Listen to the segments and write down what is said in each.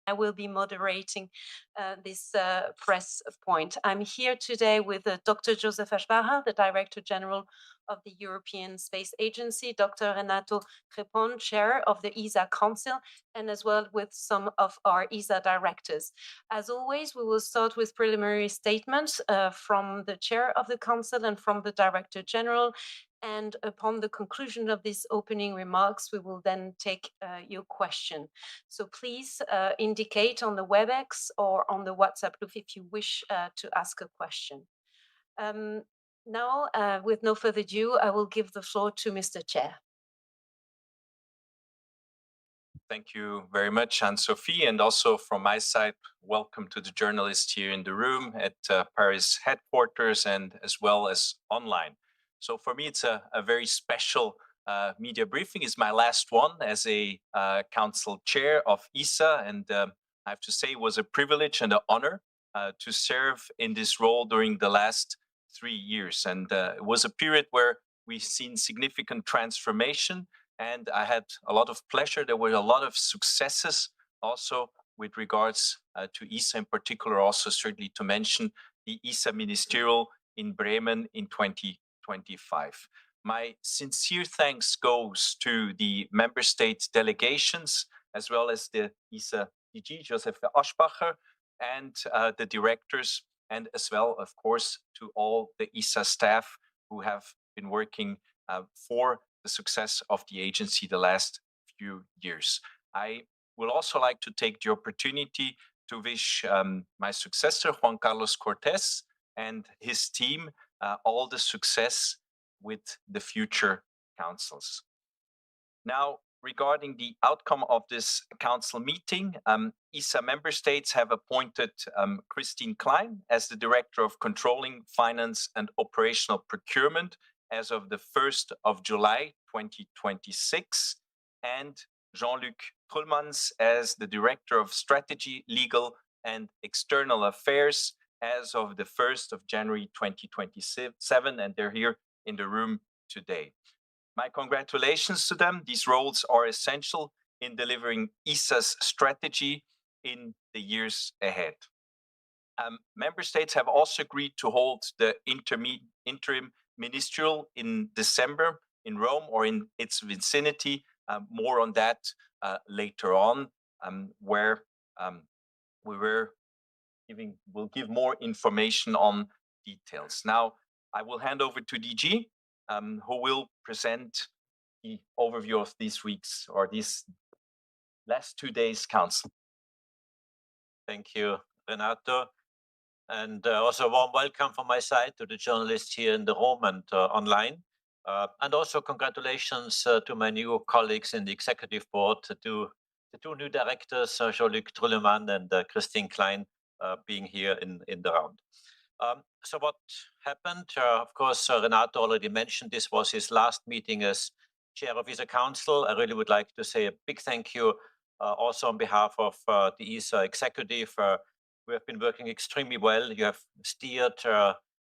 I will be moderating this press point. I'm here today with Dr. Josef Aschbacher, the Director General of the European Space Agency, Dr. Renato Krpoun, Chair of the ESA Council, and as well with some of our ESA directors. As always, we will start with preliminary statements from the Chair of the Council and from the Director General. And upon the conclusion of these opening remarks, we will then take your question. So please indicate on the WebEx or on the WhatsApp group if you wish to ask a question. Now, with no further ado, I will give the floor to Mr. Chair. Thank you very much, Anne-Sophie, and also from my side, welcome to the journalists here in the room at Paris headquarters and as well as online. So for me, it's a very special media briefing. It's my last one as a council chair of ESA, and I have to say it was a privilege and an honor to serve in this role during the last 3 years. And it was a period where we've seen significant transformation, and I had a lot of pleasure. There were a lot of successes also with regards to ESA in particular, also certainly to mention the ESA Ministerial in Bremen in 2025. My sincere thanks goes to the member state delegations, as well as the ESA DG, Josef Aschbacher, and the directors, and as well, of course, to all the ESA staff who have been working for the success of the agency the last few years. I will also like to take the opportunity to wish my successor, Juan Carlos Cortés, and his team all the success with the future councils. Now, regarding the outcome of this council meeting, ESA member states have appointed Christine Klein as the Director of Controlling, Finance and Operational Procurement as of the 1st of July 2026, and Jean-Luc Trulmans as the Director of Strategy, Legal and External Affairs as of the 1st of January 2027, and they're here in the room today. My congratulations to them. These roles are essential in delivering ESA's strategy in the years ahead. Member states have also agreed to hold the interim ministerial in December in Rome or in its vicinity. More on that later on, where we'll give more information on details. Now, I will hand over to DG, who will present the overview of this week's or these last 2 days' council. Thank you, Renato. And also a warm welcome from my side to the journalists here in the room and online. And also congratulations to my new colleagues in the executive board, to the 2 new directors, Jean-Luc Trullemann and Christine Klein, being here in the round. So what happened? Of course, Renato already mentioned this was his last meeting as chair of ESA Council. I really would like to say a big thank you also on behalf of the ESA executive. We have been working extremely well. You have steered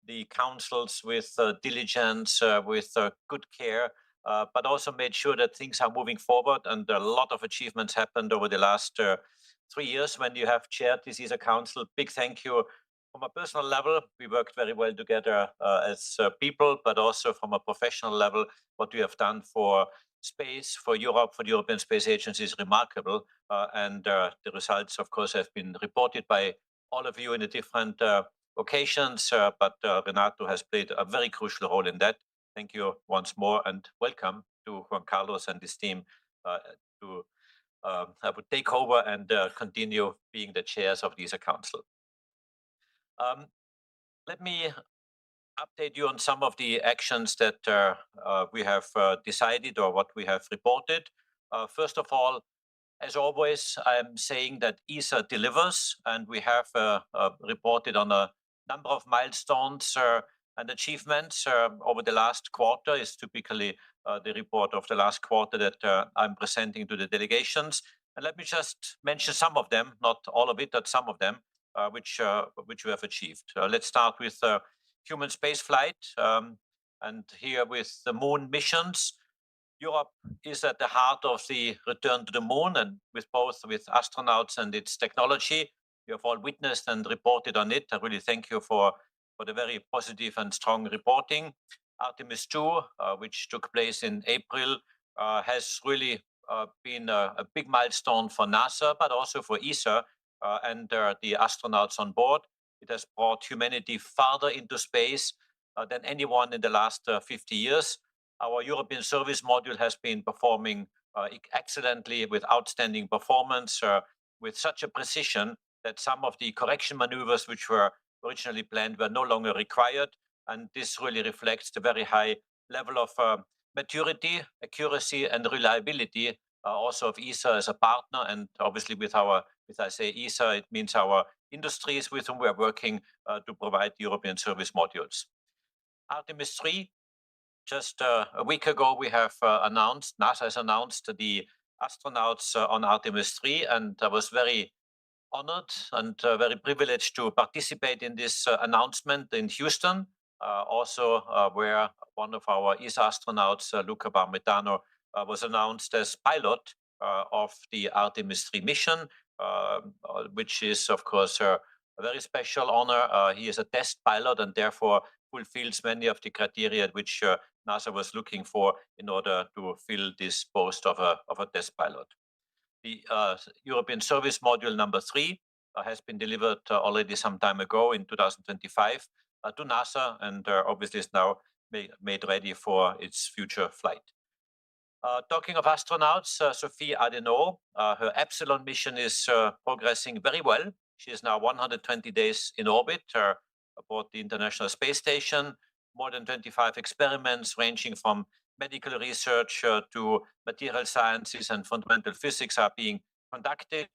the councils with diligence, with good care, but also made sure that things are moving forward. And a lot of achievements happened over the last 3 years when you have chaired this ESA Council. Big thank you. From a personal level, we worked very well together as people, but also from a professional level, what you have done for space, for Europe, for the European Space Agency is remarkable. And the results, of course, have been reported by all of you in the different occasions, but Renato has played a very crucial role in that. Thank you once more, and welcome to Juan Carlos and his team to take over and continue being the chairs of the ESA Council. Let me update you on some of the actions that we have decided or what we have reported. First of all, as always, I'm saying that ESA delivers, and we have reported on a number of milestones and achievements over the last quarter. Is typically the report of the last quarter that I'm presenting to the delegations. And let me just mention some of them, not all of it, but some of them, which we have achieved. Let's start with human space flight, and here with the moon missions. Europe is at the heart of the return to the moon, and with astronauts and its technology. You have all witnessed and reported on it. I really thank you for the very positive and strong reporting. Artemis 2, which took place in April, has really been a big milestone for NASA, but also for ESA and the astronauts on board. It has brought humanity farther into space than anyone in the last 50 years. Our European service module has been performing excellently with outstanding performance, with such a precision that some of the correction maneuvers which were originally planned were no longer required. And this really reflects the very high level of maturity, accuracy, and reliability also of ESA as a partner. And obviously with I say ESA, it means our industries with whom we are working to provide European service modules. Artemis 3, just a week ago, we have NASA has announced the astronauts on Artemis 3, and I was very honored and very privileged to participate in this announcement in Houston, also where one of our ESA astronauts, Luca Barmetano, was announced as pilot of the Artemis 3 mission, which is, of course, a very special honor. He is a test pilot and therefore fulfills many of the criteria which NASA was looking for in order to fill this post of a test pilot. The European Service Module number 3 has been delivered already some time ago in 2025 to NASA, and obviously is now made ready for its future flight. Talking of astronauts, Sophie Adenauer, her Epsilon mission is progressing very well. She is now 120 days in orbit aboard the International Space Station. More than 25 experiments ranging from medical research to material sciences and fundamental physics are being conducted.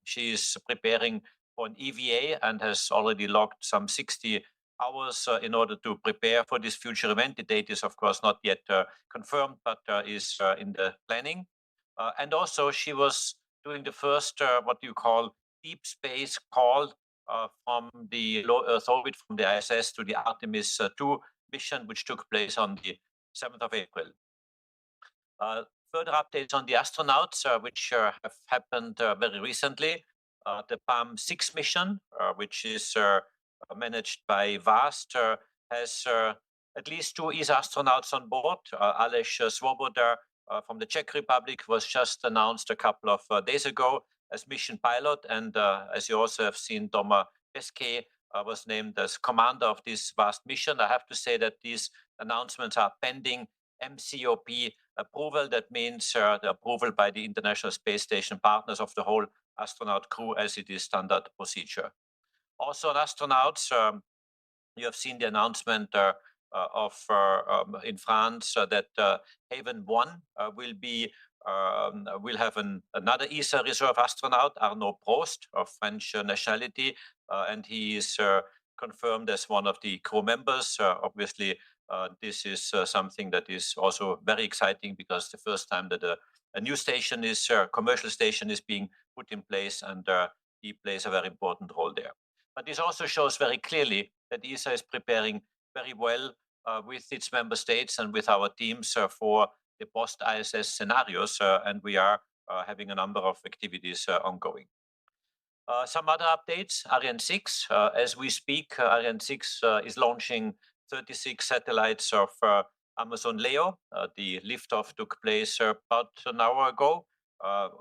She is preparing for an EVA and has already logged some 60 hours in order to prepare for this future event. The date is, of course, not yet confirmed, but is in the planning. And also, she was doing the first, what you call, deep space call from the low Earth orbit from the ISS to the Artemis 2 mission, which took place on the 7th of April. Further updates on the astronauts, which have happened very recently. The PALM 6 mission, which is managed by VAST, has at least 2 ESA astronauts on board. Aleš Svoboda from the Czech Republic was just announced a couple of days ago as mission pilot. And as you also have seen, Toma Peske was named as commander of this vast mission. I have to say that these announcements are pending MCOP approval. That means the approval by the International Space Station partners of the whole astronaut crew, as it is standard procedure. Also on astronauts, you have seen the announcement in France that Haven 1 will have another ESA reserve astronaut, Arnaud Prost, of French nationality, and he is confirmed as one of the crew members. Obviously, this is something that is also very exciting because the first time that a new station is commercial station is being put in place, and he plays a very important role there. But this also shows very clearly that ESA is preparing very well with its member states and with our teams for the post-ISS scenarios, and we are having a number of activities ongoing. Some other updates, Ariane 6. As we speak, Ariane 6 is launching 36 satellites of Amazon Leo. The liftoff took place about an hour ago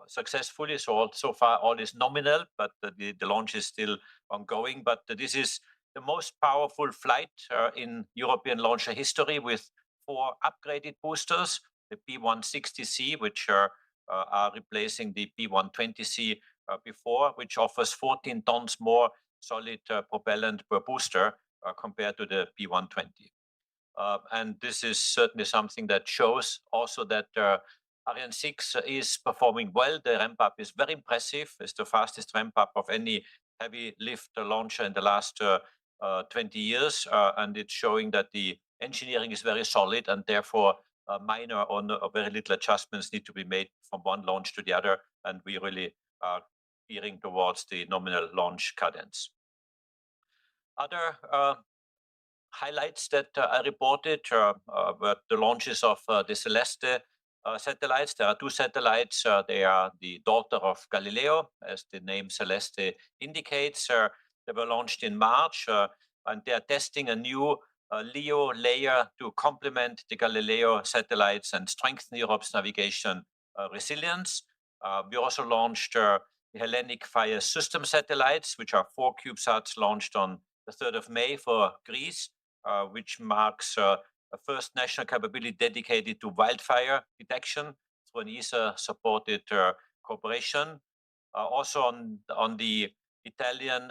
successfully. So far, all is nominal, but the launch is still ongoing. But this is the most powerful flight in European launcher history, with 4 upgraded boosters, the P160C, which are replacing the P120C before, which offers 14 tons more solid propellant per booster compared to the P120. And this is certainly something that shows also that Ariane 6 is performing well. The ramp up is very impressive. It's the fastest ramp up of any heavy lift launcher in the last 20 years. And it's showing that the engineering is very solid, and therefore minor or very little adjustments need to be made from one launch to the other. And we really are gearing towards the nominal launch cadence. Other highlights that I reported were the launches of the Celeste satellites. There are two satellites. They are the daughter of Galileo, as the name Celeste indicates. They were launched in March, and they are testing a new LEO layer to complement the Galileo satellites and strengthen Europe's navigation resilience. We also launched the Hellenic Fire System satellites, which are 4 CubeSats launched on the 3rd of May for Greece, which marks a first national capability dedicated to wildfire detection through an ESA-supported cooperation. Also on the Italian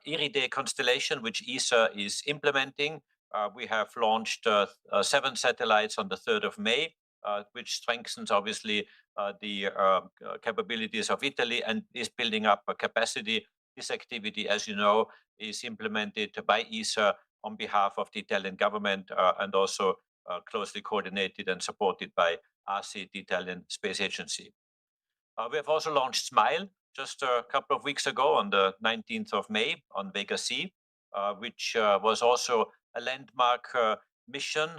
Iride constellation, which ESA is implementing, we have launched 7 satellites on the 3rd of May, which strengthens obviously the capabilities of Italy and is building up a capacity. This activity, as you know, is implemented by ESA on behalf of the Italian government and also closely coordinated and supported by ASI, the Italian Space Agency. We have also launched SMILE just a couple of weeks ago on the 19th of May on Vega C, which was also a landmark mission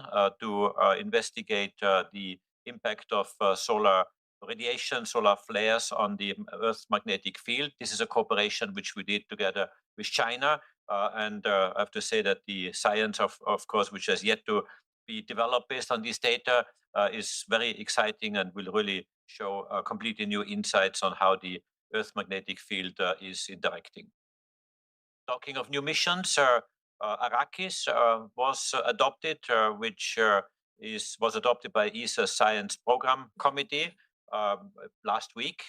to investigate the impact of solar radiation, solar flares on the Earth's magnetic field. This is a cooperation which we did together with China. And I have to say that the science, of course, which has yet to be developed based on this data, is very exciting and will really show completely new insights on how the Earth magnetic field is interacting. Talking of new missions, Arrakis was adopted, which was adopted by ESA Science Program Committee last week,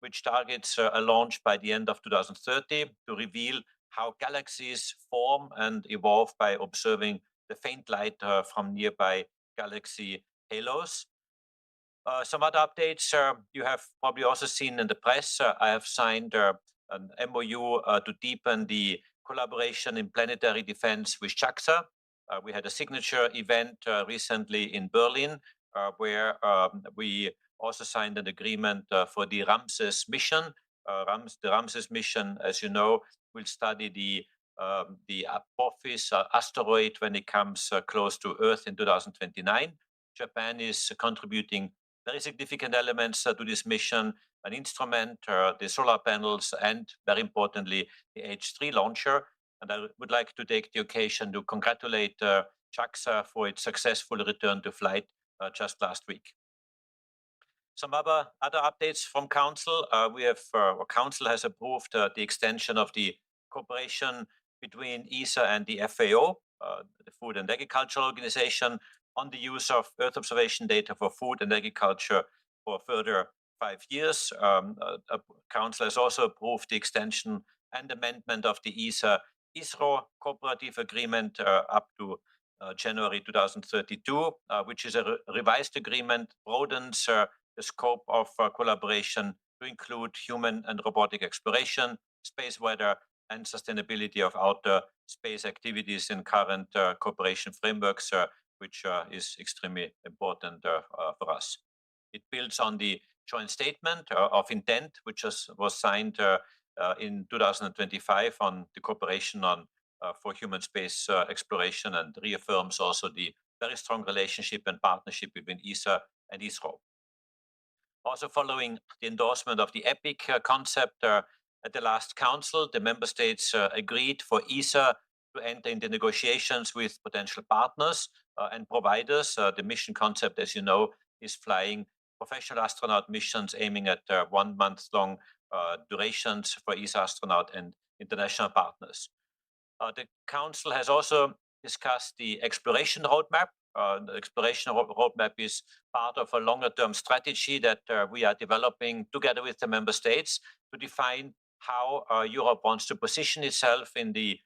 which targets a launch by the end of 2030 to reveal how galaxies form and evolve by observing the faint light from nearby galaxy halos. Some other updates you have probably also seen in the press. I have signed an MOU to deepen the collaboration in planetary defense with JAXA. We had a signature event recently in Berlin where we also signed an agreement for the Ramses mission. The Ramses mission, as you know, will study the Apophis asteroid when it comes close to Earth in 2029. Japan is contributing very significant elements to this mission, an instrument, the solar panels, and very importantly, the H3 launcher. And I would like to take the occasion to congratulate JAXA for its successful return to flight just last week. Some other updates from Council. Council has approved the extension of the cooperation between ESA and the FAO, the Food and Agriculture Organization, on the use of Earth observation data for food and agriculture for a further 5 years. Council has also approved the extension and amendment of the ESA-ISRO cooperative agreement up to January 2032, which is a revised agreement, broadens the scope of collaboration to include human and robotic exploration, space weather, and sustainability of outer space activities in current cooperation frameworks, which is extremely important for us. It builds on the joint statement of intent, which was signed in 2025 on the cooperation for human space exploration, and reaffirms also the very strong relationship and partnership between ESA and ISRO. Also following the endorsement of the EPIC concept at the last council, the member states agreed for ESA to enter into negotiations with potential partners and providers. The mission concept, as you know, is flying professional astronaut missions aiming at 1 month long durations for ESA astronaut and international partners. The council has also discussed the exploration roadmap. The exploration roadmap is part of a longer-term strategy that we are developing together with the member states to define how Europe wants to position itself in the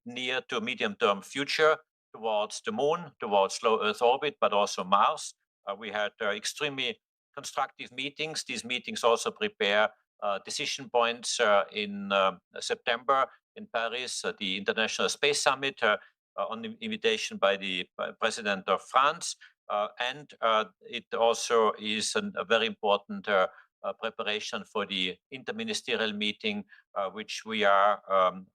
near to medium-term future towards the moon, towards low Earth orbit, but also Mars. We had extremely constructive meetings. These meetings also prepare decision points in September in Paris, the International Space Summit, on the invitation by the President of France. And it also is a very important preparation for the interministerial meeting, which we are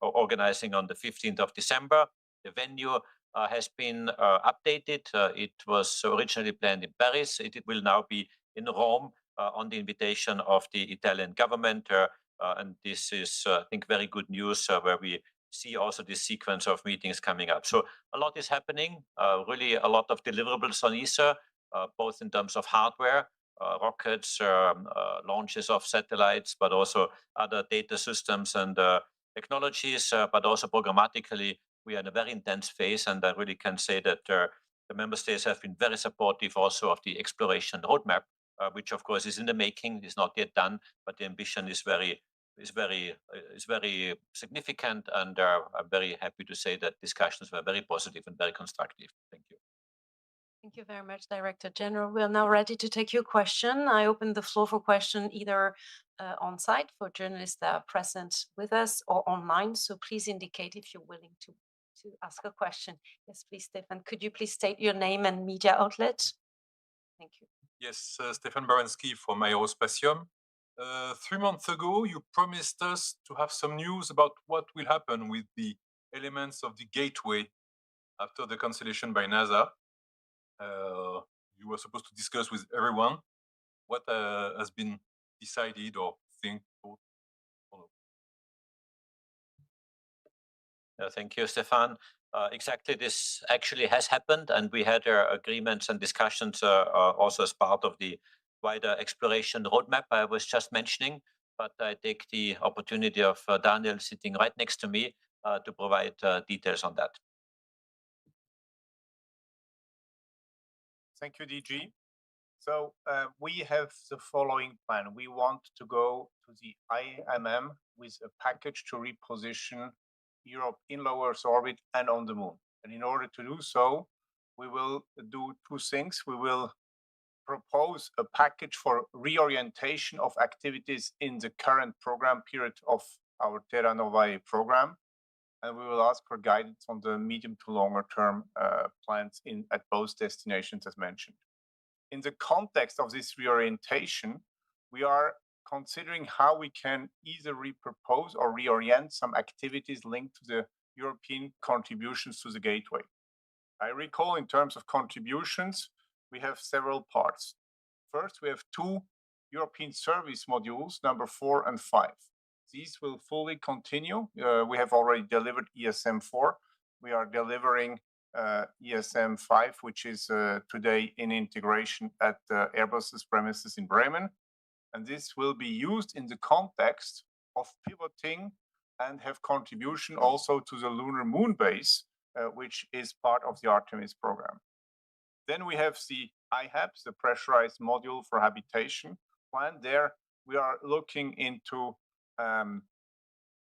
organizing on the 15th of December. The venue has been updated. It was originally planned in Paris. It will now be in Rome on the invitation of the Italian government. And this is, I think, very good news where we see also this sequence of meetings coming up. So a lot is happening, really a lot of deliverables on ESA, both in terms of hardware, rockets, launches of satellites, but also other data systems and technologies, but also programmatically, we are in a very intense phase. And I really can say that the member states have been very supportive also of the exploration roadmap, which of course is in the making, is not yet done, but the ambition is very significant, and I'm very happy to say that discussions were very positive and very constructive. Thank you. Thank you very much, Director General. We are now ready to take your question. I open the floor for question either on site for journalists that are present with us or online. So please indicate if you're willing to ask a question. Yes, please, Stefan. Could you please state your name and media outlet? Thank you. Yes, Stefan Baranski from Aerospatium. 3 months ago, you promised us to have some news about what will happen with the elements of the gateway after the cancellation by NASA. You were supposed to discuss with everyone what has been decided or think. Thank you, Stefan. Exactly, this actually has happened, and we had agreements and discussions also as part of the wider exploration roadmap I was just mentioning. But I take the opportunity of Daniel sitting right next to me to provide details on that. Thank you, DG. So we have the following plan. We want to go to the IMM with a package to reposition Europe in low Earth orbit and on the moon. And in order to do so, we will do two things. We will propose a package for reorientation of activities in the current program period of our Terra Novae program. And we will ask for guidance on the medium to longer term plans at both destinations as mentioned. In the context of this reorientation, we are considering how we can either repurpose or reorient some activities linked to the European contributions to the gateway. I recall in terms of contributions, we have several parts. First, we have two European service modules, number 4 and 5. These will fully continue. We have already delivered ESM4. We are delivering ESM5, which is today in integration at Airbus's premises in Bremen. And this will be used in the context of pivoting and have contribution also to the lunar moon base, which is part of the Artemis program. Then we have the IHAPS, the pressurized module for habitation plan. There we are looking into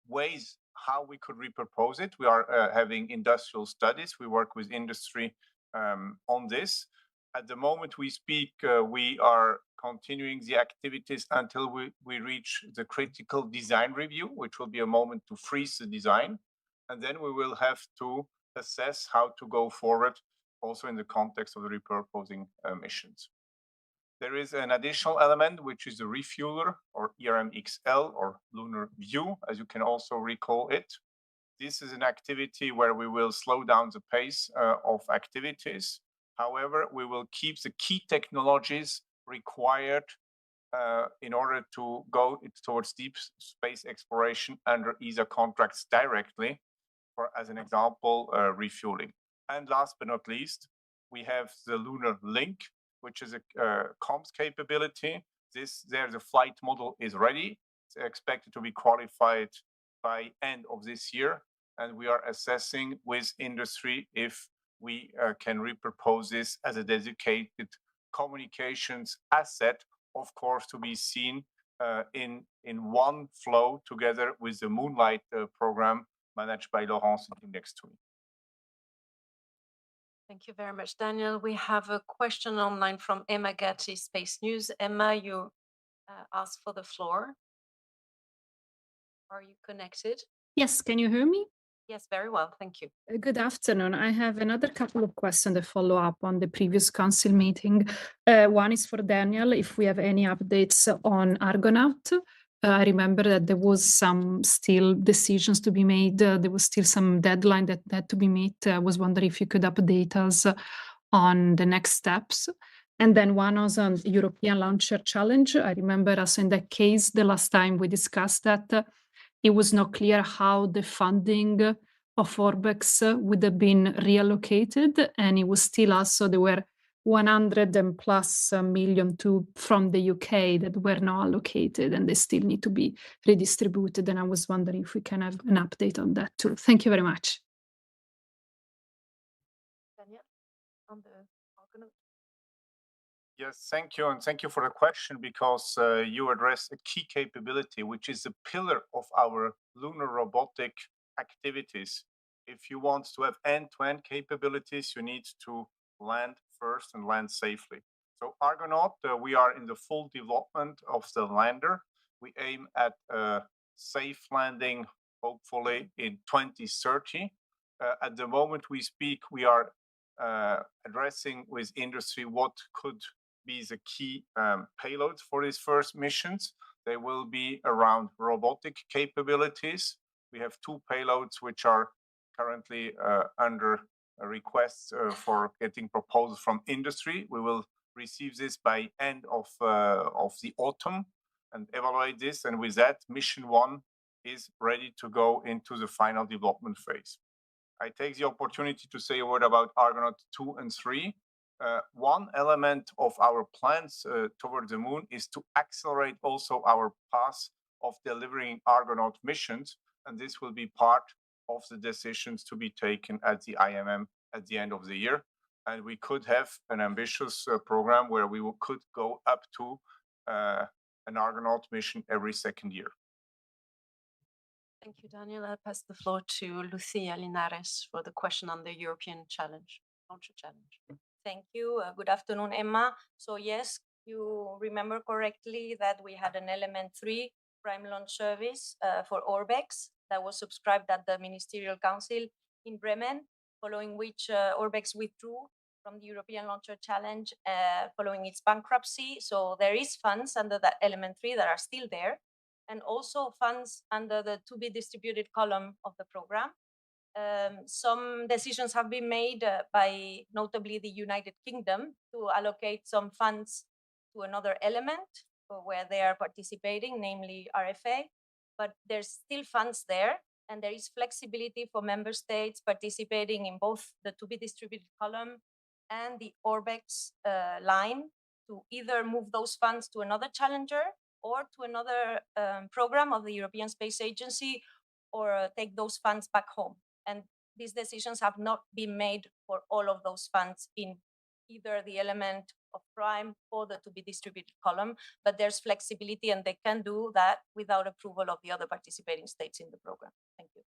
ways how we could repurpose it. We are having industrial studies. We work with industry on this. At the moment we speak, we are continuing the activities until we reach the critical design review, which will be a moment to freeze the design. And then we will have to assess how to go forward also in the context of the repurposing missions. There is an additional element, which is the refueler or ERM-XL or Lunar View, as you can also recall it. This is an activity where we will slow down the pace of activities. However, we will keep the key technologies required in order to go towards deep space exploration under ESA contracts directly, for, as an example, refueling. And last but not least, we have the Lunar Link, which is a comms capability. The flight model is ready. It's expected to be qualified by end of this year. And we are assessing with industry if we can repurpose this as a dedicated communications asset, of course, to be seen in one flow together with the Moonlight program managed by Laurent sitting next to me. Thank you very much, Daniel. We have a question online from Emma Gatti, Space News. Emma, you asked for the floor. Are you connected? Yes, can you hear me? Yes, very well, thank you. Good afternoon. I have another couple of questions to follow up on the previous council meeting. One is for Daniel, if we have any updates on Argonaut. I remember that there was some still decisions to be made. There was still some deadline that had to be met. I was wondering if you could update us on the next steps. And then one was on European Launcher Challenge. I remember us in that case, the last time we discussed that, it was not clear how the funding of Orbex would have been reallocated, and it was still also there were 100 and plus million from the UK that were not allocated, and they still need to be redistributed. And I was wondering if we can have an update on that too. Thank you very much. Daniel, on the Argonaut. Yes, thank you. And thank you for the question, because you address a key capability, which is a pillar of our lunar robotic activities. If you want to have end-to-end capabilities, you need to land first and land safely. So Argonaut, we are in the full development of the lander. We aim at a safe landing, hopefully in 2030. At the moment we speak, we are addressing with industry what could be the key payloads for these first missions. They will be around robotic capabilities. We have 2 payloads which are currently under requests for getting proposals from industry. We will receive this by end of the autumn and evaluate this. And with that, mission 1 is ready to go into the final development phase. I take the opportunity to say a word about Argonaut 2 and 3. One element of our plans toward the moon is to accelerate also our path of delivering Argonaut missions, and this will be part of the decisions to be taken at the IMM at the end of the year. And we could have an ambitious program where we could go up to an Argonaut mission every second year. Thank you, Daniel. I'll pass the floor to Lucia Linares for the question on the European Launcher Challenge. Thank you. Good afternoon, Emma. So yes, you remember correctly that we had an Element 3 prime launch service for Orbex that was subscribed at the Ministerial Council in Bremen, following which Orbex withdrew from the European Launcher Challenge following its bankruptcy. So there is funds under that Element 3 that are still there, and also funds under the to be distributed column of the program. Some decisions have been made by notably the United Kingdom to allocate some funds to another element where they are participating, namely RFA, but there's still funds there, and there is flexibility for member states participating in both the to be distributed column and the Orbex line to either move those funds to another challenger or to another program of the European Space Agency, or take those funds back home. And these decisions have not been made for all of those funds in either the element of prime or the to be distributed column, but there's flexibility and they can do that without approval of the other participating states in the program. Thank you.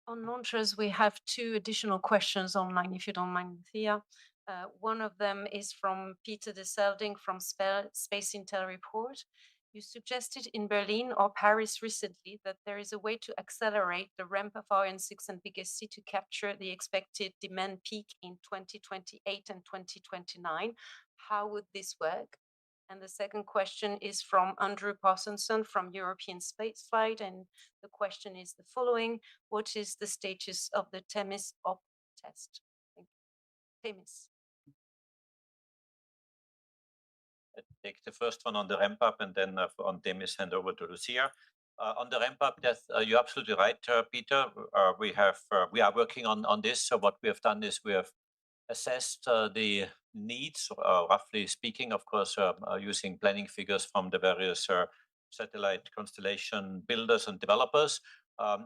On launchers, we have 2 additional questions online, if you don't mind, Thea. One of them is from Peter de Selding from Space Intel Report. You suggested in Berlin or Paris recently that there is a way to accelerate the ramp of Ariane 6 and Big SC to capture the expected demand peak in 2028 and 2029. How would this work? And the second question is from Andrew Parsonson from European Spaceflight, and the question is the following: what is the status of the Themis op test? Thank you. Themis. Take the first one on the ramp up, and then on Themis hand over to Lucia. On the ramp up, yes, you're absolutely right, Peter. We are working on this. So what we have done is we have assessed the needs, roughly speaking, of course, using planning figures from the various satellite constellation builders and developers.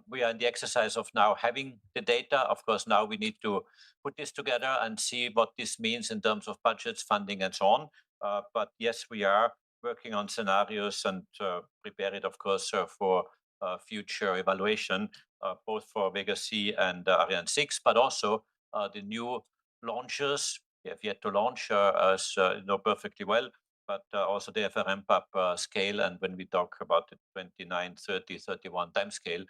We are in the exercise of now having the data. Of course, now we need to put this together and see what this means in terms of budgets, funding, and so on. But yes, we are working on scenarios and prepare it, of course, for future evaluation, both for Vega C and Ariane 6, but also the new launchers. They have yet to launch, as you know perfectly well, but also they have a ramp-up scale. And when we talk about the 29, 30, 31 time scale,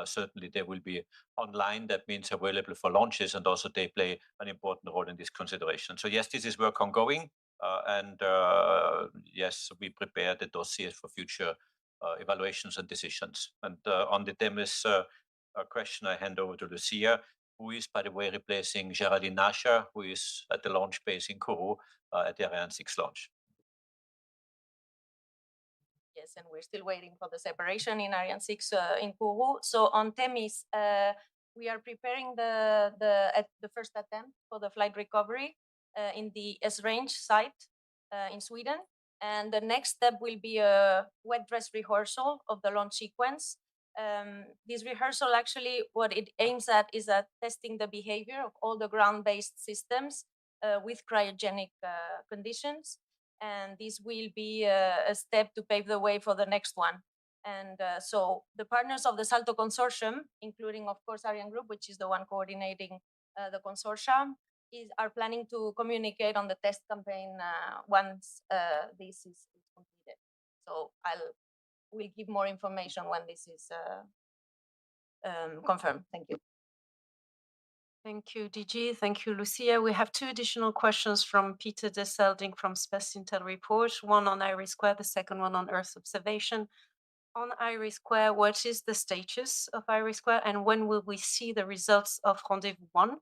certainly they will be online. That means available for launches, and also they play an important role in this consideration. So yes, this is work ongoing. And yes, we prepare the dossiers for future evaluations and decisions. And on the Themis question, I hand over to Lucia, who is, by the way, replacing Geraldine Nasher, who is at the launch base in Kourou at the Ariane 6 launch. Yes, and we're still waiting for the separation in Ariane 6 in Kourou. So on Themis, we are preparing the first attempt for the flight recovery in the S-range site in Sweden. And the next step will be a wet dress rehearsal of the launch sequence. This rehearsal actually, what it aims at is at testing the behavior of all the ground-based systems with cryogenic conditions. And this will be a step to pave the way for the next one. And so the partners of the Salto Consortium, including, of course, Ariane Group, which is the one coordinating the consortium, are planning to communicate on the test campaign once this is completed. So we'll give more information when this is confirmed. Thank you. Thank you, DG. Thank you, Lucia. We have two additional questions from Peter Deselding from Space Intel Report, one on IRIS Square, the second one on Earth observation. On IRIS Square, what is the status of IRIS Square and when will we see the results of Rendezvous 1?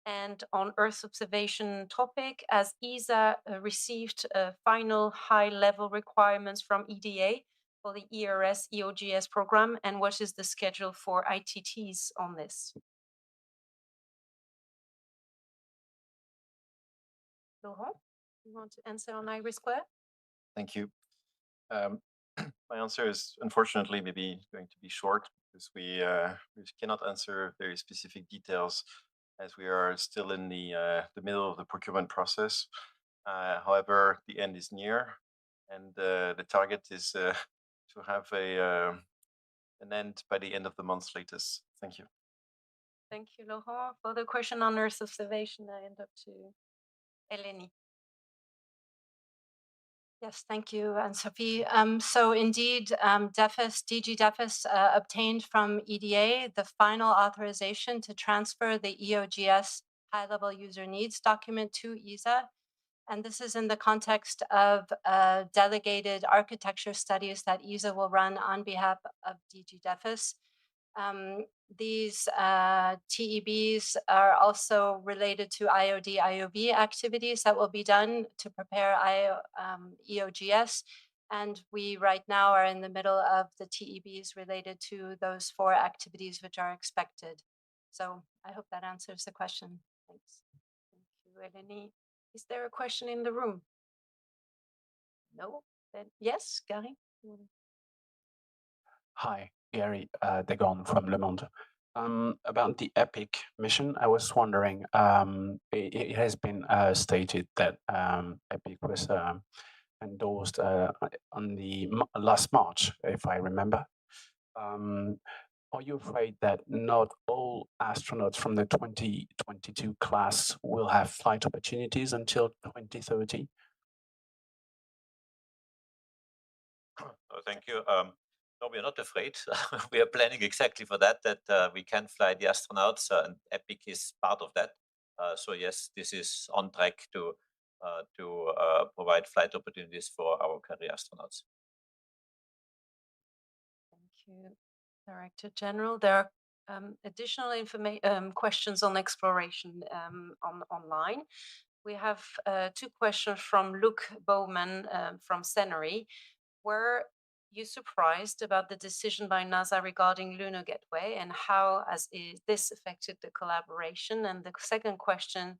And on Earth observation topic, as ESA received final high-level requirements from EDA for the ERS EOGS program, and what is the schedule for ITTs on this? Laurent, you want to answer on IRIS Square? Thank you. My answer is unfortunately maybe going to be short because we cannot answer very specific details as we are still in the middle of the procurement process. However, the end is near, and the target is to have an end by the end of the month latest. Thank you. Thank you, Laurent. For the question on Earth observation, I end up to Eleni. Yes, thank you, Anne-Sophie. So indeed, DG DEFIS obtained from EDA the final authorization to transfer the EOGS high-level user needs document to ESA. And this is in the context of delegated architecture studies that ESA will run on behalf of DG DEFIS. These TEBs are also related to IOD, IOB activities that will be done to prepare EOGS. And we right now are in the middle of the TEBs related to those 4 activities which are expected. So I hope that answers the question. Thanks. Thank you, Eleni. Is there a question in the room? No? Then yes, Gary? Hi, Gary Degon from Le Monde. About the EPIC mission, I was wondering, it has been stated that EPIC was endorsed on the last March, if I remember. Are you afraid that not all astronauts from the 2022 class will have flight opportunities until 2030? Thank you. No, we are not afraid. We are planning exactly for that we can fly the astronauts, and EPIC is part of that. So yes, this is on track to provide flight opportunities for our career astronauts. Thank you, Director General. There are additional questions on exploration online. We have 2 questions from Luc Bowman from Senary. Were you surprised about the decision by NASA regarding Lunar Gateway, and how has this affected the collaboration? And the second question,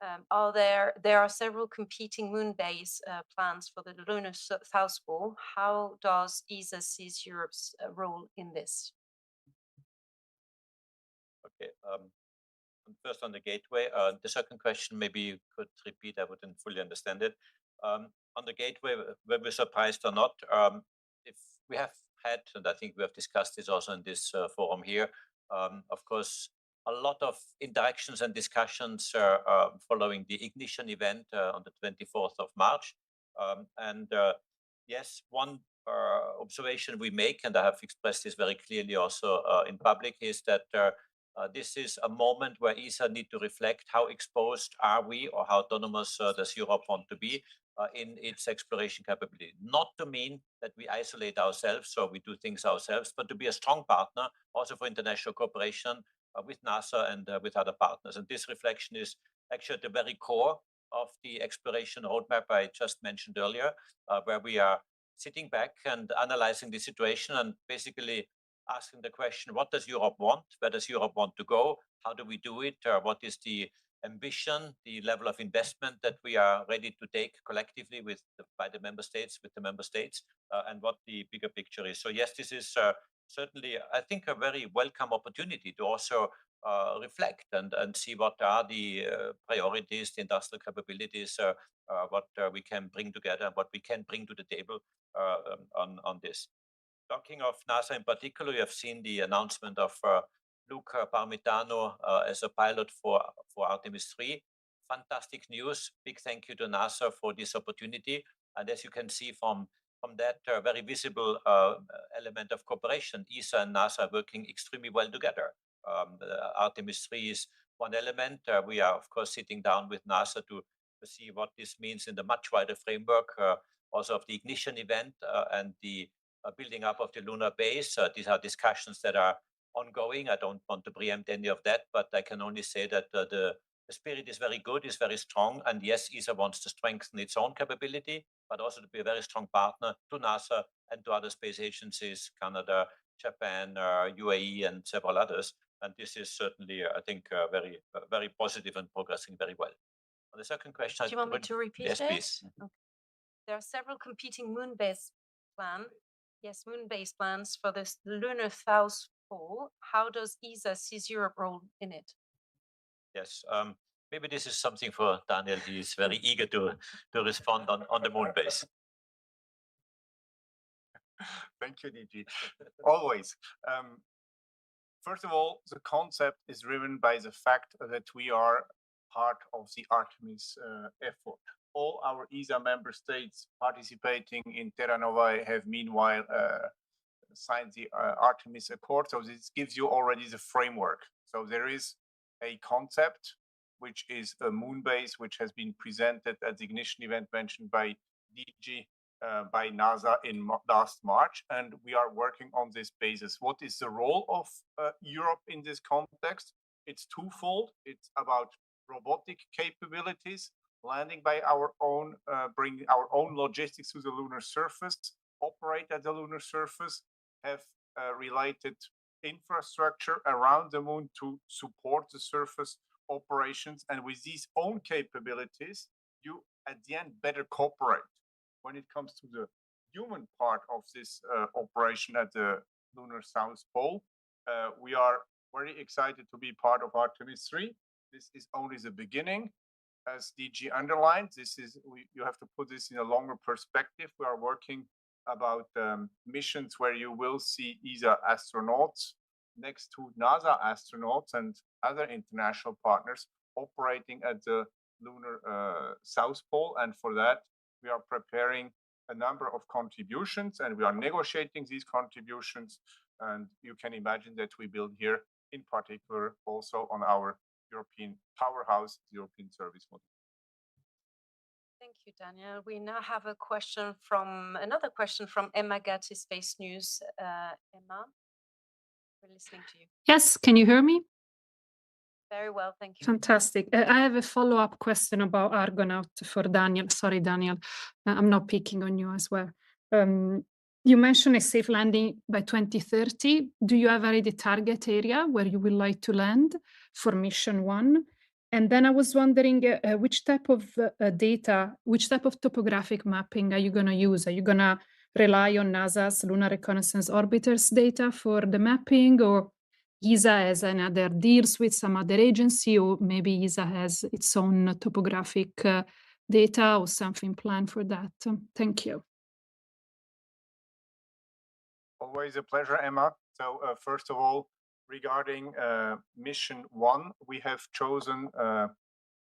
there are several competing moon base plans for the lunar South Pole. How does ESA see Europe's role in this? Okay. First on the gateway. The second question, maybe you could repeat. I wouldn't fully understand it. On the gateway, were we surprised or not? If we have had, and I think we have discussed this also in this forum here, of course, a lot of interactions and discussions following the ignition event on the 24th of March. Yes, one observation we make, and I have expressed this very clearly also in public, is that this is a moment where ESA need to reflect how exposed are we or how autonomous does Europe want to be. in its exploration capability. Not to mean that we isolate ourselves or we do things ourselves, but to be a strong partner also for international cooperation with NASA and with other partners. And this reflection is actually at the very core of the exploration roadmap I just mentioned earlier, where we are sitting back and analyzing the situation and basically asking the question, what does Europe want? Where does Europe want to go? How do we do it? What is the ambition, the level of investment that we are ready to take collectively by the member states, and what the bigger picture is. So yes, this is certainly, I think, a very welcome opportunity to also reflect and see what are the priorities, the industrial capabilities, what we can bring together, what we can bring to the table on this. Talking of NASA in particular, you have seen the announcement of Luca Parmitano as a pilot for Artemis 3. Fantastic news. Big thank you to NASA for this opportunity. And as you can see from that very visible element of cooperation, ESA and NASA are working extremely well together. Artemis 3 is one element. We are, of course, sitting down with NASA to see what this means in the much wider framework also of the ignition event and the building up of the lunar base. These are discussions that are ongoing. I don't want to preempt any of that, but I can only say that the spirit is very good, is very strong. And yes, ESA wants to strengthen its own capability, but also to be a very strong partner to NASA and to other space agencies, Canada, Japan, UAE, and several others. And this is certainly, I think, very positive and progressing very well. On the second question, Do you want me to repeat yes, it? please. Okay. There are several competing moon-based plans. Yes, moon-based plans for this lunar south pole. How does ESA see Europe's role in it? Yes, maybe this is something for Daniel. He is very eager to respond on the moon base. Thank you, DG. Always. First of all, the concept is driven by the fact that we are part of the Artemis effort. All our ESA member states participating in Terra Nova have meanwhile signed the Artemis Accord. So this gives you already the framework. So there is a concept, which is a moon base, which has been presented at the ignition event mentioned by DG by NASA in last March, and we are working on this basis. What is the role of Europe in this context? It's twofold. It's about robotic capabilities, landing by our own, bringing our own logistics to the lunar surface, operate at the lunar surface, have related infrastructure around the moon to support the surface operations. And with these own capabilities, you at the end better cooperate. When it comes to the human part of this operation at the lunar south pole, we are very excited to be part of Artemis 3. This is only the beginning. As DG underlined, you have to put this in a longer perspective. We are working about missions where you will see ESA astronauts next to NASA astronauts and other international partners operating at the lunar south pole. And for that, we are preparing a number of contributions and we are negotiating these contributions. And you can imagine that we build here, in particular, also on our European powerhouse, the European service model. Thank you, Daniel. We now have another question from Emma Gatti, Space News. Emma, we're listening to you. Yes, can you hear me? Very well, thank you. Fantastic. I have a follow-up question about Argonaut for Daniel. Sorry, Daniel, I'm not picking on you as well. You mentioned a safe landing by 2030. Do you have already target area where you would like to land for mission 1? And then I was wondering which type of data, which type of topographic mapping are you going to use? Are you going to rely on NASA's Lunar Reconnaissance Orbiters data for the mapping, or ESA has another deals with some other agency, or maybe ESA has its own topographic data or something planned for that? Thank you. Always a pleasure, Emma. So first of all, regarding mission 1, we have chosen the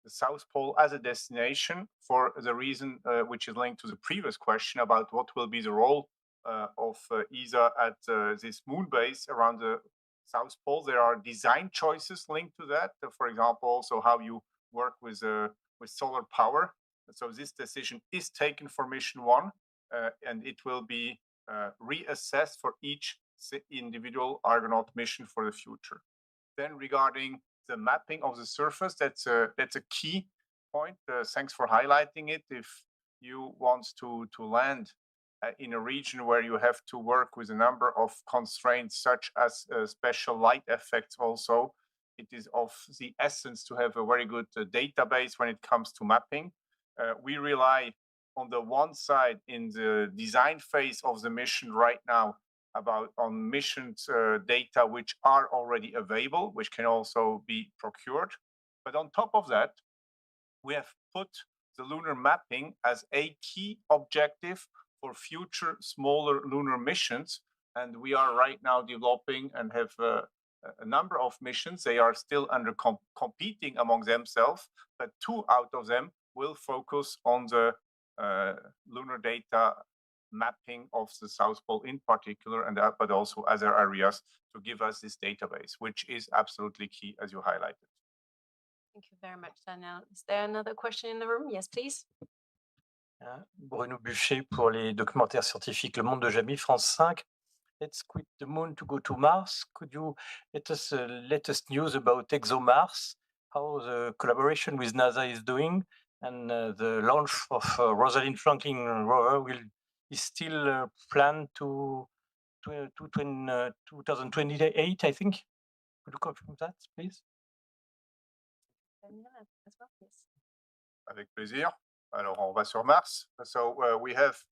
South Pole as a destination for the reason which is linked to the previous question about what will be the role of ESA at this moon base around the South Pole. There are design choices linked to that. For example, also how you work with solar power So this decision is taken for mission 1, and it will be reassessed for each individual Argonaut mission for the future. Then regarding the mapping of the surface, that's a key point. Thanks for highlighting it. If you want to land in a region where you have to work with a number of constraints, such as special light effects also, it is of the essence to have a very good database when it comes to mapping. We rely on the one side in the design phase of the mission right now on missions data which are already available, which can also be procured. But on top of that, we have put the lunar mapping as a key objective for future smaller lunar missions. And we are right now developing and have a number of missions. They are still under competing among themselves, but 2 out of them will focus on the lunar data mapping of the South Pole in particular, and but also other areas to give us this database, which is absolutely key, as you highlighted. Thank you very much, Daniel. Is there another question in the room? Yes, please. Bruno Buchet pour les documentaires scientifiques Le Monde de Jamie, France 5. Let's quit the moon to go to Mars. Could you let us latest news about ExoMars, how the collaboration with NASA is doing, and the launch of Rosalind Franklin rover is still planned to 2028, I think. Could you confirm that, please? Daniel, as well, yes. Avec plaisir. Alors, on va sur Mars. So we have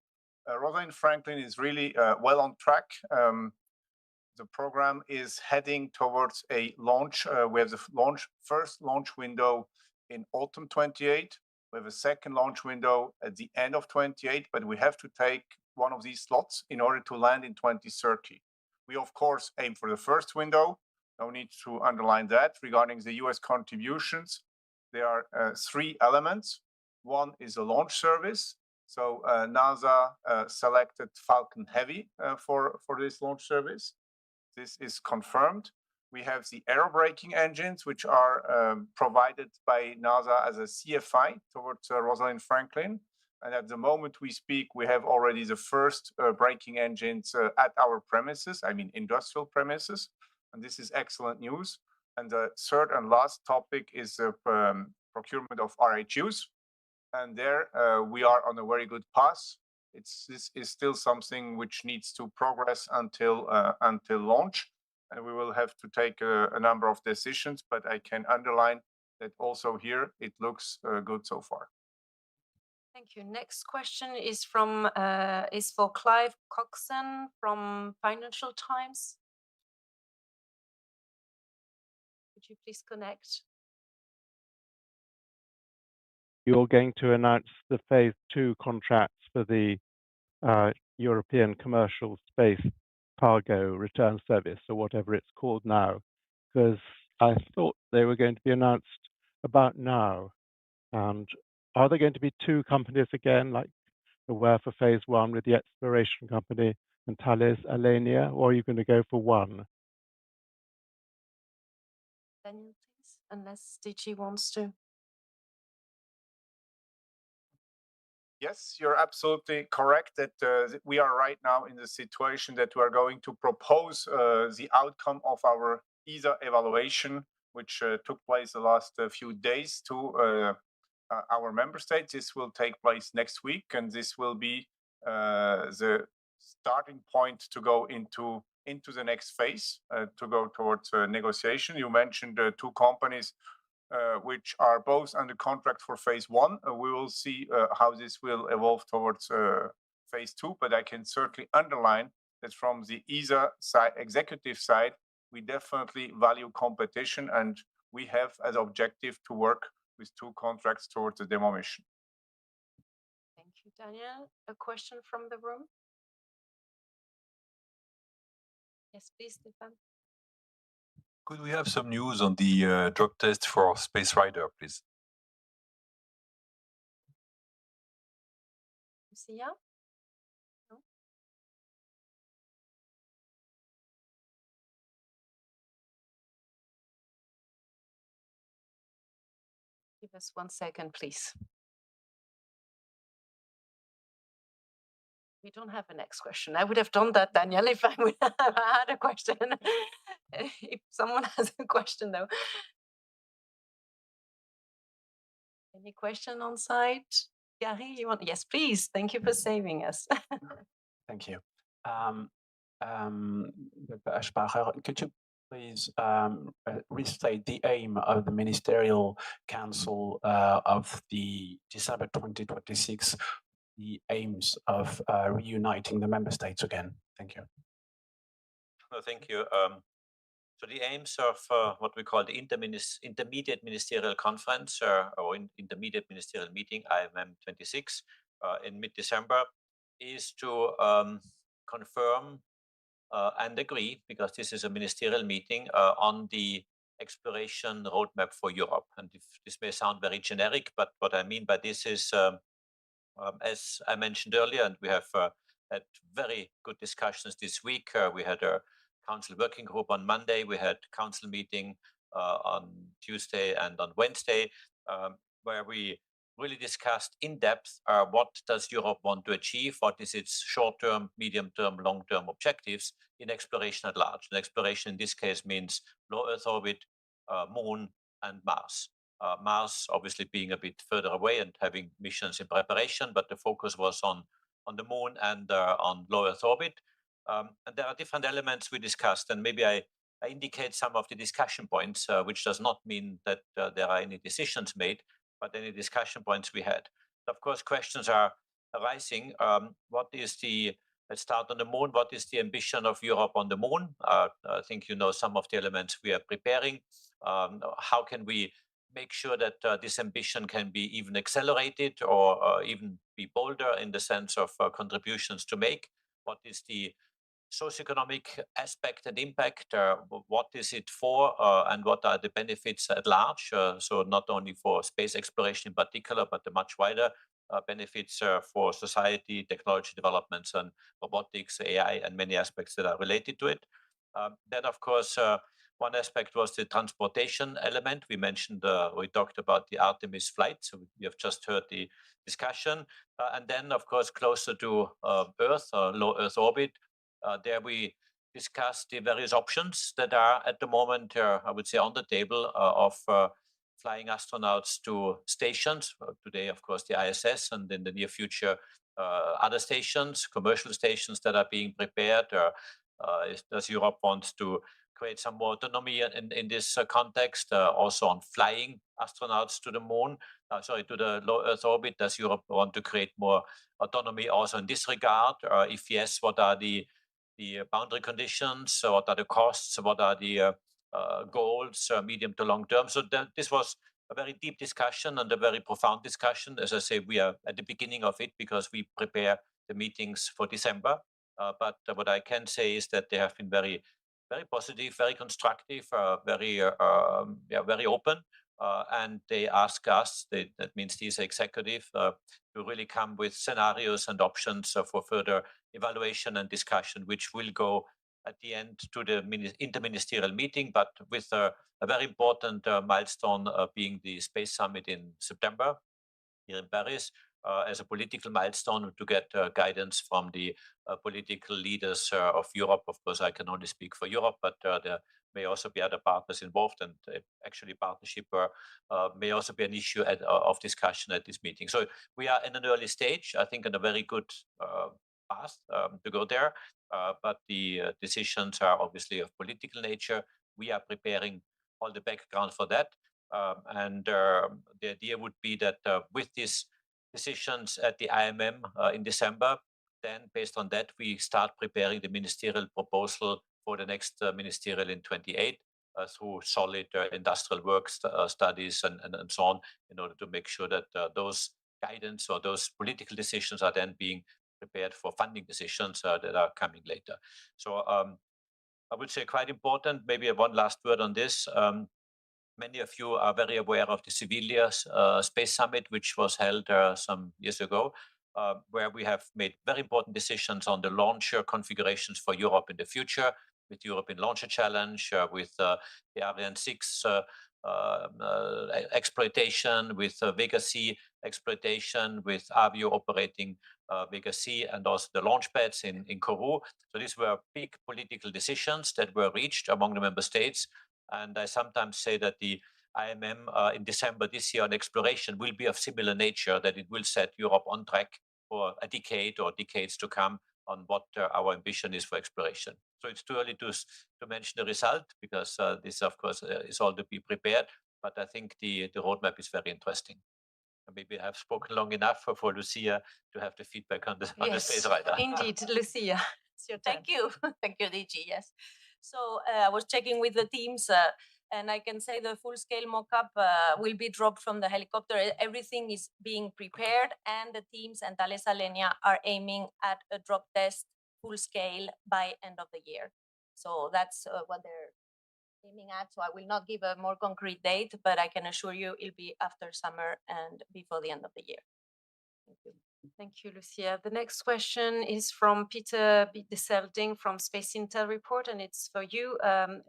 Rosalind Franklin is really well on track. The program is heading towards a launch. We have the first launch window in autumn 28. We have a second launch window at the end of 28, but we have to take one of these slots in order to land in 2030. We, of course, aim for the first window. No need to underline that. Regarding the US contributions, there are 3 elements. One is a launch service. So NASA selected Falcon Heavy for this launch service. This is confirmed. We have the aerobraking engines, which are provided by NASA as a CFI towards Rosalind Franklin. And at the moment we speak, we have already the first braking engines at our premises, I mean industrial premises. And this is excellent news. And the third and last topic is the procurement of RHUs. And there we are on a very good path. This is still something which needs to progress until launch, and we will have to take a number of decisions. But I can underline that also here it looks good so far. Thank you. Next question is for Clive Coxon from Financial Times. Could you please connect? You're going to announce the phase 2 contracts for the European Commercial Space Cargo Return Service, or whatever it's called now, because I thought they were going to be announced about now. And are there going to be 2 companies again, like there were for phase 1 with the exploration company and Thales Alenia, or are you going to go for 1? Daniel, please, unless DG wants to. Yes, you're absolutely correct that we are right now in the situation that we are going to propose the outcome of our ESA evaluation, which took place the last few days to our member states. This will take place next week, and this will be the starting point to go into the next phase, to go towards negotiation. You mentioned 2 companies which are both under contract for phase 1. We will see how this will evolve towards phase 2, but I can certainly underline that from the ESA side, executive side, we definitely value competition, and we have as objective to work with 2 contracts towards the demo mission. Thank you, Daniel. A question from the room? Yes, please, Stefan. Could we have some news on the drug test for Space Rider, please? Lucia? No? Give us 1 second, please. We don't have a next question. I would have done that, Daniel, if I would have had a question. If someone has a question, though. Any question on site? Gary, you want? Yes, please. Thank you for saving us. Thank you. Dr. Aschbacher, could you please restate the aim of the Ministerial Council of the December 2026, the aims of reuniting the member states again? Thank you. Thank you. So the aims of what we call the Intermediate Ministerial Conference or Intermediate Ministerial Meeting, IMM 26, in mid-December, is to confirm and agree, because this is a ministerial meeting, on the exploration roadmap for Europe. And if this may sound very generic, but what I mean by this is, as I mentioned earlier, and we have had very good discussions this week. We had a council working group on Monday. We had council meeting on Tuesday and on Wednesday, where we really discussed in depth what does Europe want to achieve, what is its short-term, medium-term, long-term objectives in exploration at large. And exploration in this case means low Earth orbit, Moon, and Mars. Mars obviously being a bit further away and having missions in preparation, but the focus was on the Moon and on low Earth orbit. And there are different elements we discussed, and maybe I indicate some of the discussion points, which does not mean that there are any decisions made, but any discussion points we had. Of course, questions are arising. What is the, let's start on the Moon, what is the ambition of Europe on the Moon? I think you know some of the elements we are preparing. How can we make sure that this ambition can be even accelerated or even be bolder in the sense of contributions to make? What is the socioeconomic aspect and impact? What is it for, and what are the benefits at large? So not only for space exploration in particular, but the much wider benefits for society, technology developments, and robotics, AI, and many aspects that are related to it. Then, of course, one aspect was the transportation element. We mentioned, we talked about the Artemis flight, so we have just heard the discussion. And then, of course, closer to Earth, low Earth orbit, there we discussed the various options that are at the moment, I would say, on the table of flying astronauts to stations. Today, of course, the ISS, and in the near future, other stations, commercial stations that are being prepared. Does Europe want to create some more autonomy in this context, also on flying astronauts to the Moon, to the low Earth orbit? Does Europe want to create more autonomy also in this regard? If yes, what are the boundary conditions? What are the costs? What are the goals, medium to long term? So this was a very deep discussion and a very profound discussion. As I say, we are at the beginning of it because we prepare the meetings for December. But what I can say is that they have been very, very positive, very constructive, very open. And they ask us, that means these executive, to really come with scenarios and options for further evaluation and discussion, which will go at the end to the interministerial meeting, but with a very important milestone being the Space Summit in September here in Paris, as a political milestone to get guidance from the political leaders of Europe. Of course, I can only speak for Europe, but there may also be other partners involved, and actually partnership may also be an issue of discussion at this meeting. So we are in an early stage, I think, in a very good path to go there, but the decisions are obviously of political nature. We are preparing all the background for that. And the idea would be that with these decisions at the IMM in December, then based on that, we start preparing the ministerial proposal for the next ministerial in 28 through solid industrial work studies and so on, in order to make sure that those guidance or those political decisions are then being prepared for funding decisions that are coming later. So I would say quite important. Maybe one last word on this. Many of you are very aware of the Sevilla Space Summit, which was held some years ago, where we have made very important decisions on the launcher configurations for Europe in the future, with European Launcher Challenge, with the Ariane 6 exploitation, with Vega C exploitation, with Avio operating Vega C, and also the launch pads in Kourou. So these were big political decisions that were reached among the member states. And I sometimes say that the IMM in December this year on exploration will be of similar nature, that it will set Europe on track for a decade or decades to come on what our ambition is for exploration. So it's too early to mention the result, because this, of course, is all to be prepared. But I think the roadmap is very interesting. Maybe I have spoken long enough for Lucia to have the feedback on the space radar. Indeed, Lucia. It's your turn. Thank you. Thank you, DG. Yes. So I was checking with the teams, and I can say the full-scale mock-up will be dropped from the helicopter. Everything is being prepared, and the teams and Thales Alenia are aiming at a drop test full-scale by end of the year. So that's what they're aiming at. So I will not give a more concrete date, but I can assure you it'll be after summer and before the end of the year. Thank you. Thank you, Lucia. The next question is from Peter Deselding from Space Intel Report, and it's for you,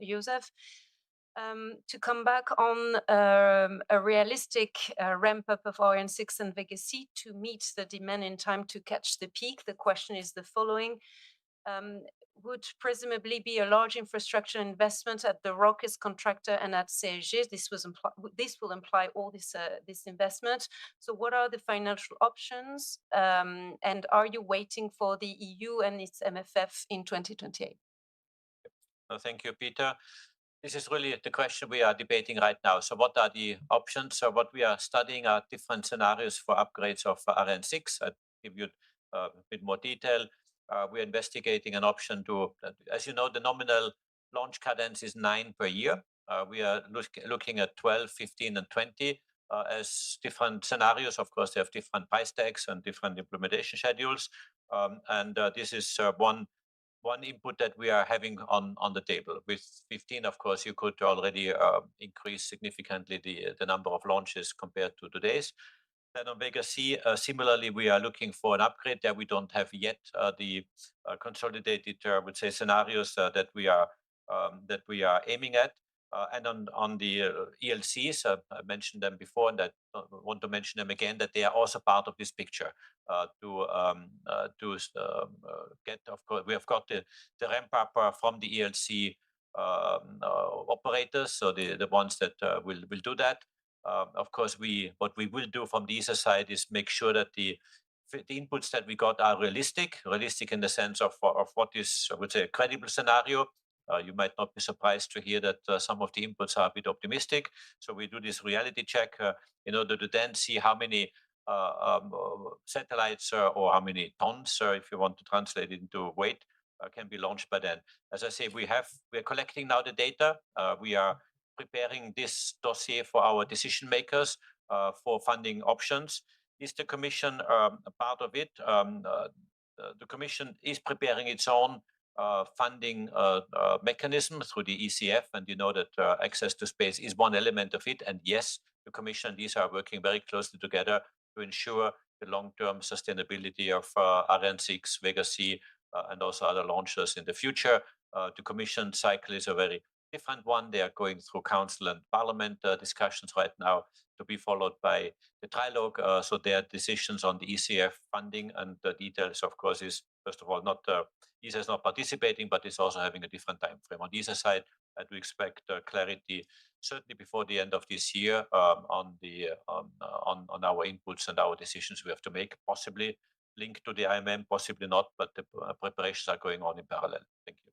Josef. To come back on a realistic ramp up of Ariane 6 and Vega C to meet the demand in time to catch the peak, the question is the following. Would presumably be a large infrastructure investment at the rockets contractor and at CSG. This will imply all this investment. So what are the financial options? And are you waiting for the EU and its MFF in 2028? Thank you, Peter. This is really the question we are debating right now. So what are the options? So what we are studying are different scenarios for upgrades of Ariane 6. I'll give you a bit more detail. We're investigating an option to, as you know, the nominal launch cadence is 9 per year. We are looking at 12, 15, and 20 as different scenarios. Of course, they have different price tags and different implementation schedules. This is one input that we are having on the table. With 15, of course, you could already increase significantly the number of launches compared to today's. Then on Vega C, similarly, we are looking for an upgrade there. We don't have yet the consolidated, I would say, scenarios that we are aiming at. And on the ELCs, I mentioned them before, and I want to mention them again, that they are also part of this picture. Get, of course, we have got the ramp up from the ELC operators, so the ones that will do that. Of course, what we will do from the ESA side is make sure that the inputs that we got are realistic in the sense of what is, I would say, a credible scenario. You might not be surprised to hear that some of the inputs are a bit optimistic. So we do this reality check in order to then see how many satellites or how many tons, if you want to translate it into weight, can be launched by then. As I say, we are collecting now the data. We are preparing this dossier for our decision makers for funding options. Is the Commission a part of it? The Commission is preparing its own funding mechanism through the ECF, and you know that access to space is one element of it. And yes, the Commission and these are working very closely together to ensure the long-term sustainability of Ariane 6, Vega C, and also other launchers in the future. The Commission cycle is a very different one. They are going through Council and Parliament discussions right now, to be followed by the trilogue. So their decisions on the ECF funding and the details, of course, is first of all not ESA is not participating, but it's also having a different time frame. On the ESA side, I do expect clarity certainly before the end of this year on our inputs and our decisions we have to make, possibly linked to the IMM, possibly not, but the preparations are going on in parallel. Thank you.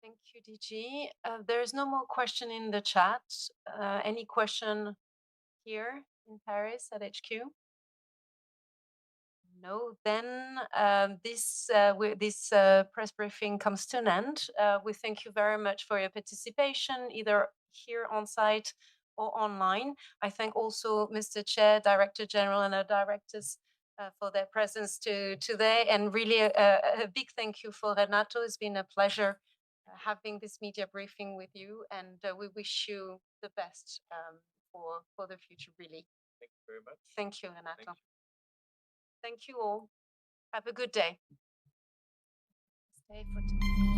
Thank you, DG. There is no more question in the chat. Any question here in Paris at HQ? No, then this press briefing comes to an end. We thank you very much for your participation, either here on site or online. I thank also Mr. Chair, Director General, and our directors for their presence today. And really a big thank you for Renato. It's been a pleasure having this media briefing with you, and we wish you the best for the future, really. Thank you very much. Thank you, Renato. Thank you all. Have a good day. Stay for today.